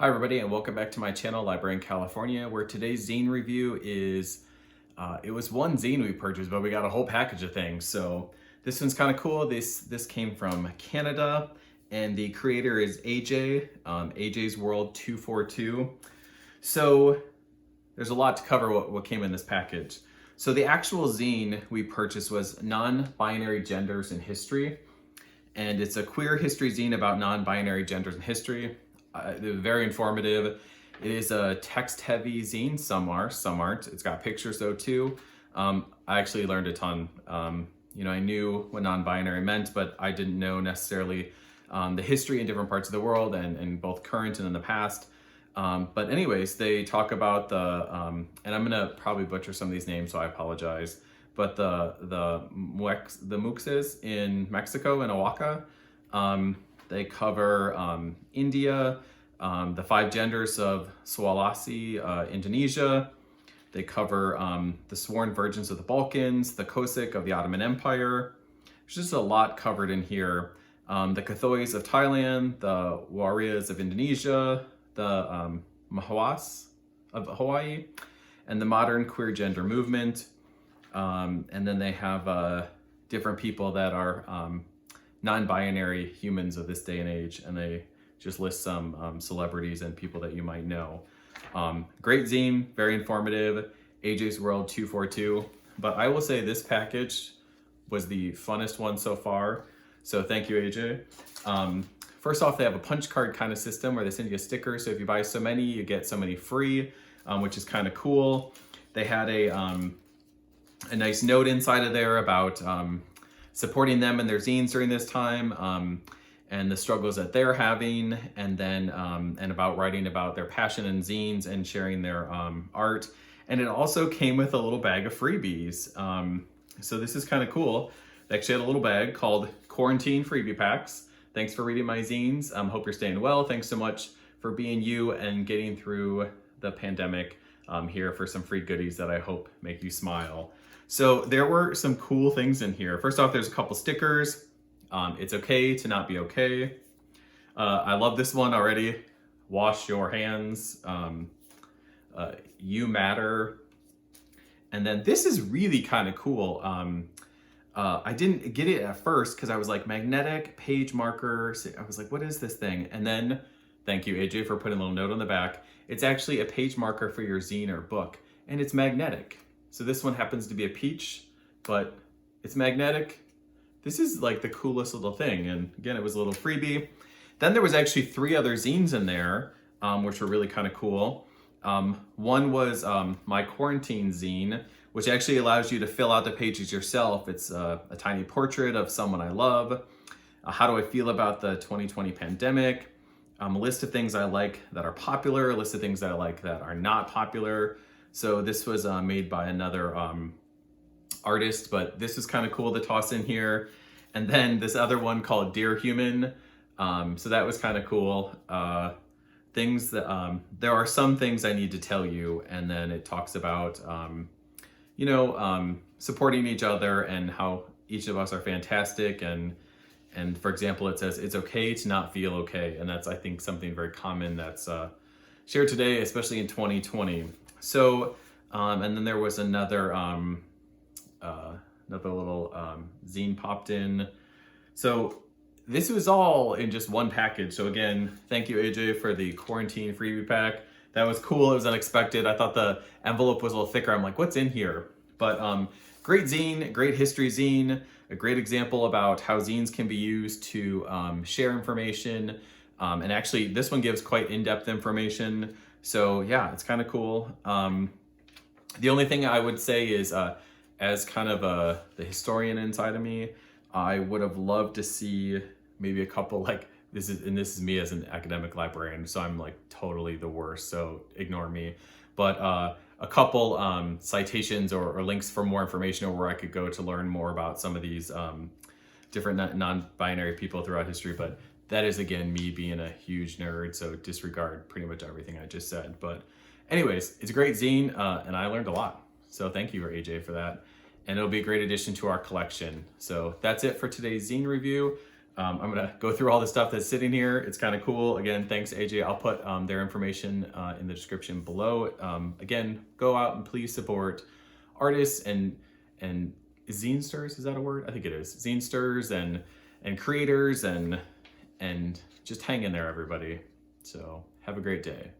Hi everybody and welcome back to my channel, Librarian California, where today's zine review is, it was one zine we purchased, but we got a whole package of things. So this one's kind of cool. This came from Canada and the creator is AJ, AJaysworld242. So there's a lot to cover what came in this package. So the actual zine we purchased was Non-Binary Genders in History. And it's a queer history zine about non-binary genders in history. It was very informative. It is a text-heavy zine. Some are, some aren't. It's got pictures though too. I actually learned a ton. I knew what non-binary meant, but I didn't know necessarily the history in different parts of the world and both current and in the past. But anyways, they talk about the, and I'm gonna probably butcher some of these names, so I apologize. But the Muxes in Mexico, in Oaxaca, they cover India, the 5 genders of Sulawesi, Indonesia. They cover the sworn virgins of the Balkans, the Kosik of the Ottoman Empire. There's just a lot covered in here. The Kathois of Thailand, the Warias of Indonesia, the Mahawas of Hawaii, and the modern queer gender movement. And then they have different people that are non-binary humans of this day and age, and they just list some celebrities and people that you might know. Great zine, very informative, AJ's World 242. But I will say this package was the funnest one so far. So thank you, AJ. First off, they have a punch card kind of system where they send you a sticker. So if you buy so many, you get so many free, which is kind of cool. They had a nice note inside of there about supporting them and their zines during this time, and the struggles that they're having, and then and about writing about their passion in zines and sharing their art. And it also came with a little bag of freebies. So this is kind of cool. They actually had a little bag called Quarantine Freebie Packs. Thanks for reading my zines. Hope you're staying well. Thanks so much for being you and getting through the pandemic. Here for some free goodies that I hope make you smile. So there were some cool things in here. First off, there's a couple stickers. It's okay to not be okay. I love this one already. Wash your hands. You matter. And then this is really kind of cool. I didn't get it at first because I was like, magnetic page marker. So I was like, what is this thing? And then, thank you, AJ, for putting a little note on the back. It's actually a page marker for your zine or book, and it's magnetic. So this one happens to be a peach, but it's magnetic. This is like the coolest little thing. And again, it was a little freebie. Then there was actually 3 other zines in there, which were really kind of cool. One was my quarantine zine, which actually allows you to fill out the pages yourself. It's a tiny portrait of someone I love. How do I feel about the 2020 pandemic? A list of things I like that are popular, a list of things that I like that are not popular. So this was made by another artist, but this is kind of cool to toss in here. And then this other one called Dear Human. So that was kind of cool. Things that, there are some things I need to tell you. And then it talks about, supporting each other and how each of us are fantastic. And for example, it says, it's okay to not feel okay. And that's, I think, something very common that's shared today, especially in 2020. So, and then there was another little zine popped in. So this was all in just one package. So again, thank you, AJ, for the quarantine freebie pack. That was cool. It was unexpected. I thought the envelope was a little thicker. I'm like, what's in here? But great zine, great history zine, a great example about how zines can be used to share information. And actually, this one gives quite in-depth information. So yeah, it's kind of cool. The only thing I would say is, as kind of the historian inside of me, I would have loved to see maybe a couple, like, this is me as an academic librarian, so I'm like totally the worst, so ignore me. But a couple citations or links for more information, or where I could go to learn more about some of these different non-binary people throughout history. But that is, again, me being a huge nerd, so disregard pretty much everything I just said. But anyways, it's a great zine, and I learned a lot. So thank you, AJ, for that. And it'll be a great addition to our collection. So that's it for today's zine review. I'm gonna go through all the stuff that's sitting here. It's kind of cool. Again, thanks AJ. I'll put their information in the description below. Again, go out and please support artists and zinesters. Is that a word? I think it is. Zinesters and creators and just hang in there, everybody. So have a great day.